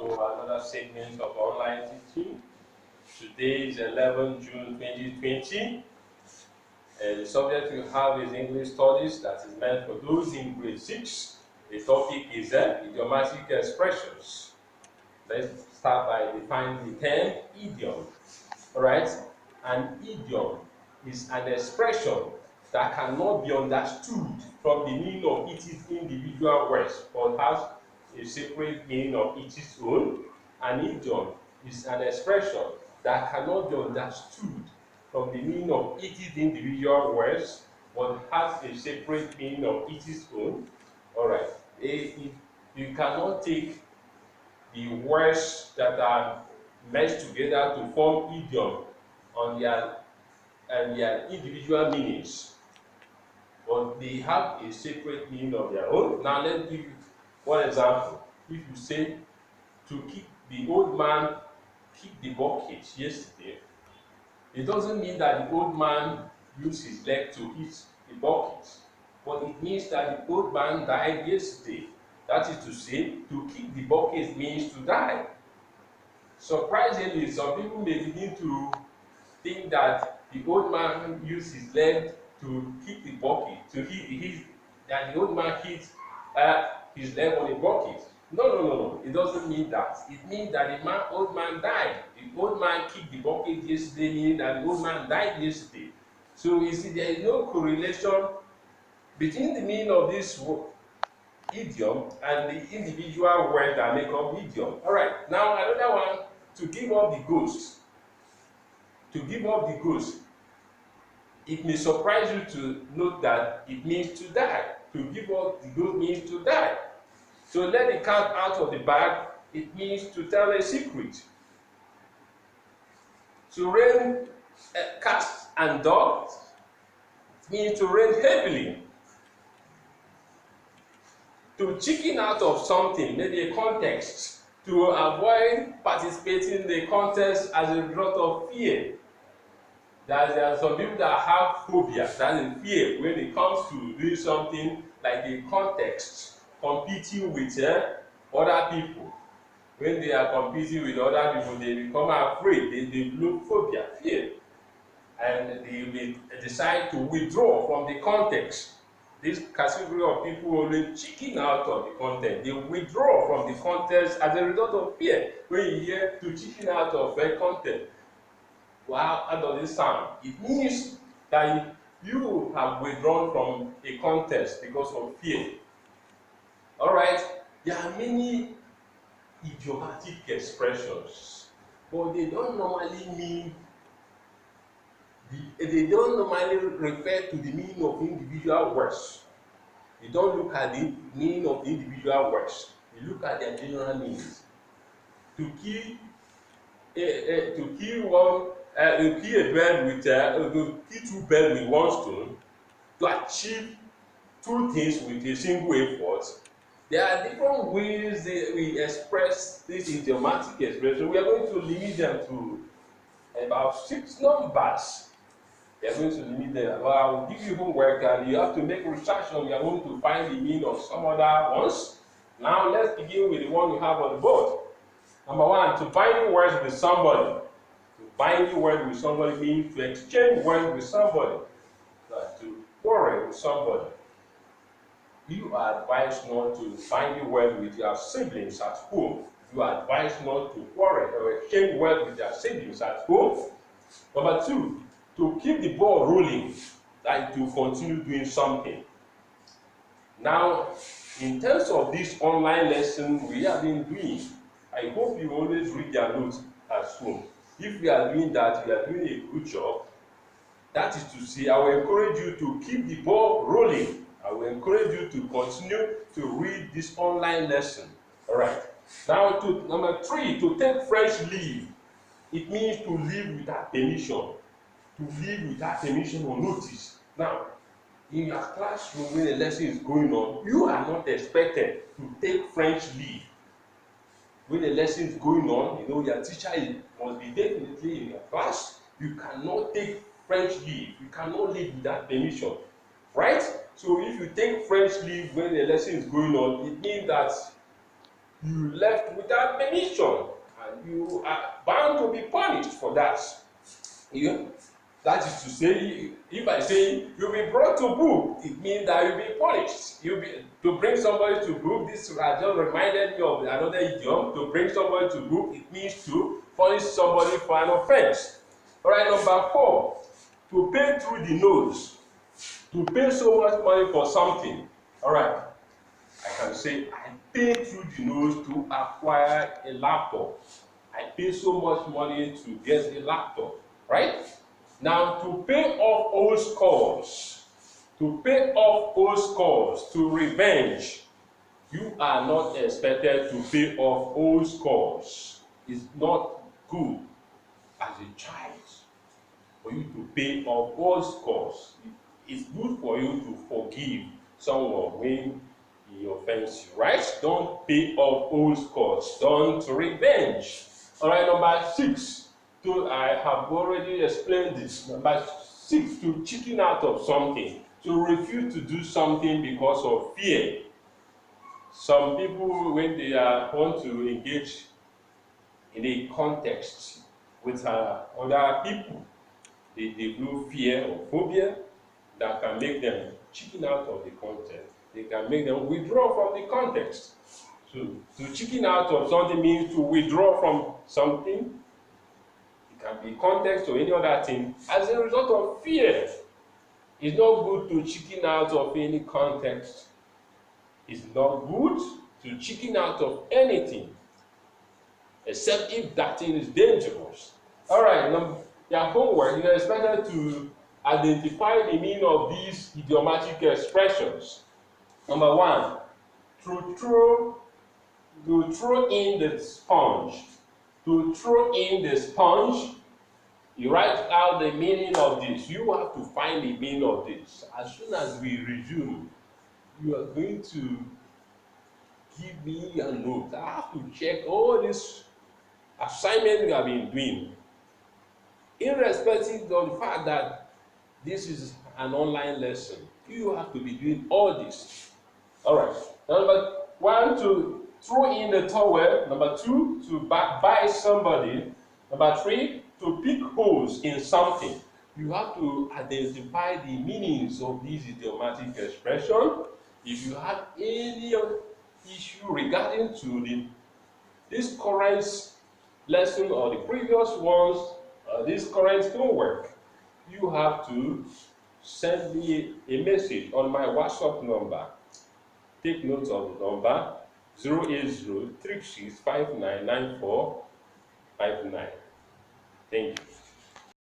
to another segment of online teaching. Today is 11 June 2020, and the subject we have is English studies that is meant for those in grade 6. The topic is idiomatic expressions. Let's start by defining the term idiom. Alright, an idiom is an expression that cannot be understood from the meaning of its individual words, but has a separate meaning of its own. An idiom is an expression that cannot be understood from the meaning of its individual words, but has a separate meaning of its own. Alright, you cannot take the words that are meshed together to form idiom on their individual meanings, but they have a separate meaning of their own. Now let's give you one example. If you say the old man kicked the bucket yesterday, it doesn't mean that the old man used his leg to hit the bucket, but it means that the old man died yesterday. That is to say, to kick the bucket means to die. Surprisingly, some people may begin to think that the old man used his leg to kick the bucket, that the old man hit his leg on the bucket. No. It doesn't mean that. It means that the old man died. The old man kicked the bucket yesterday, meaning that the old man died yesterday. So you see, there is no correlation between the meaning of this idiom and the individual words that make up idiom. Alright, now another one, to give up the ghost. To give up the ghost. It may surprise you to note that it means to die. To give up the ghost means to die. So let the cat out of the bag, it means to tell a secret. To rain cats and dogs means to rain heavily. To chicken out of something, maybe a contest, to avoid participating in the contest as a result of fear. There are some people that have phobia, that is fear, when it comes to doing something like a contest, competing with other people. When they are competing with other people, they become afraid, they develop phobia, fear, and they may decide to withdraw from the context. This category of people always chicken out of the content. They withdraw from the contest as a result of fear. When you hear to chicken out of a content, wow, how does it sound? It means that you have withdrawn from a contest because of fear. Alright, there are many idiomatic expressions, but they don't normally refer to the meaning of individual words. They don't look at the meaning of the individual words. They look at their general meanings. To kill two birds with one stone, to achieve two things with a single effort. There are different ways we express this idiomatic expression. We are going to limit them to about 6 numbers. We are going to limit them. Well, I will give you homework and you have to make research on your own to find the meaning of some other ones. Now let's begin with the one you have on the board. Number 1, to bind words with somebody. To bind words with somebody means to exchange words with somebody. To quarrel with somebody. You are advised not to bind words with your siblings at home. You are advised not to quarrel or exchange words with your siblings at home. Number 2, to keep the ball rolling, like to continue doing something. Now, in terms of this online lesson we have been doing, I hope you always read your notes at home. If we are doing that, we are doing a good job. That is to say, I will encourage you to keep the ball rolling. I will encourage you to continue to read this online lesson. Alright. Now to number 3, to take fresh leave. It means to leave without permission. To leave without permission or notice. Now, in your classroom when the lesson is going on, you are not expected to take French leave. When the lesson is going on, your teacher must be definitely in your class. You cannot take French leave. You cannot leave without permission. Right? So if you take French leave when the lesson is going on, it means that you left without permission, and you are bound to be punished for that. You, that is to say, if I say you'll be brought to book, it means that you'll be punished. You'll be to bring somebody to book. This just reminded me of another idiom. To bring somebody to book, it means to punish somebody for an offense. All right, number 4, to pay through the nose. To pay so much money for something. All right, I can say I paid through the nose to acquire a laptop. I pay so much money to get a laptop, right? Now, to pay off old scores, to revenge, you are not expected to pay off old scores. It's not good as a child for you to pay off old scores. It's good for you to forgive someone when he offends you, right? Don't pay off old scores. Don't revenge. All right, number 6. I have already explained this. Number 6, to chicken out of something. To refuse to do something because of fear. Some people, when they want to engage in a context with other people, they do fear or phobia that can make them chicken out of the context. They can make them withdraw from the context. So, to chicken out of something means to withdraw from something. It can be context or any other thing as a result of fear. It's not good to chicken out of any context. It's not good to chicken out of anything, except if that thing is dangerous. All right, your homework, you are expected to identify the meaning of these idiomatic expressions. Number 1, to throw in the sponge. To throw in the sponge, you write out the meaning of this. You have to find the meaning of this. As soon as we resume, you are going to give me a note. I have to check all this assignment you have been doing, irrespective of the fact that this is an online lesson. You have to be doing all this. All right. Number 1, to throw in the towel. Number 2, to buy somebody. Number 3, to pick holes in something. You have to identify the meanings of these idiomatic expressions. If you have any issue regarding to this current lesson or the previous ones, this current homework, you have to send me a message on my WhatsApp number. Take note of the number 08036599459. Thank you.